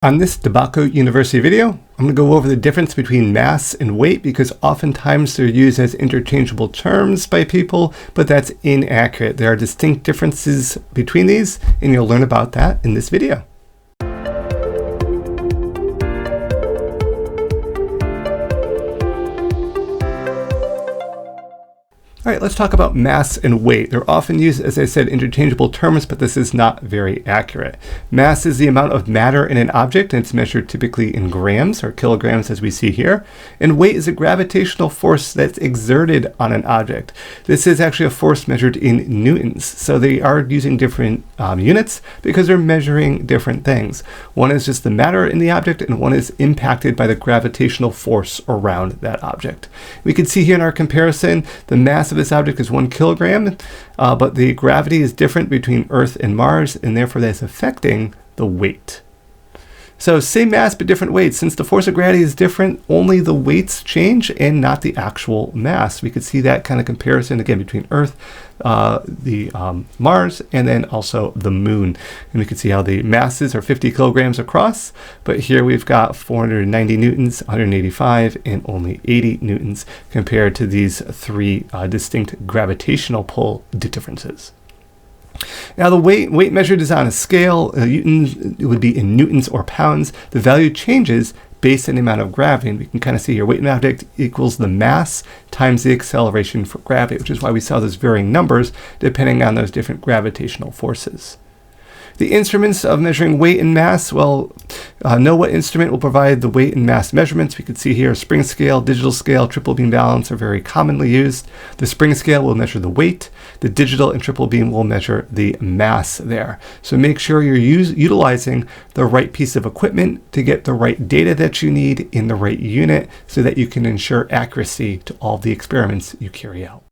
On this DeBacco University video, I'm going to go over the difference between mass and weight because oftentimes they're used as interchangeable terms by people, but that's inaccurate. There are distinct differences between these, and you'll learn about that in this video. All right, let's talk about mass and weight. They're often used, as I said, interchangeable terms, but this is not very accurate. Mass is the amount of matter in an object, and it's measured typically in grams or kilograms, as we see here. And weight is a gravitational force that's exerted on an object. This is actually a force measured in newtons. So they are using different units because they're measuring different things. One is just the matter in the object, and one is impacted by the gravitational force around that object. We can see here in our comparison, the mass of this object is 1 kilogram, but the gravity is different between Earth and Mars, and therefore that's affecting the weight. So same mass but different weights. Since the force of gravity is different, only the weights change and not the actual mass. We could see that kind of comparison again between Earth, Mars, and then also the Moon. And we can see how the masses are 50 kilograms across, but here we've got 490 newtons, 185, and only 80 newtons compared to these three distinct gravitational pull differences. Now the weight measured is on a scale. It would be in newtons or pounds. The value changes based on the amount of gravity. And we can kind of see here weight in an object equals the mass times the acceleration for gravity, which is why we saw those varying numbers depending on those different gravitational forces. The instruments of measuring weight and mass, well, know what instrument will provide the weight and mass measurements. We can see here a spring scale, digital scale, triple beam balance are very commonly used. The spring scale will measure the weight. The digital and triple beam will measure the mass there. So make sure you're utilizing the right piece of equipment to get the right data that you need in the right unit so that you can ensure accuracy to all the experiments you carry out.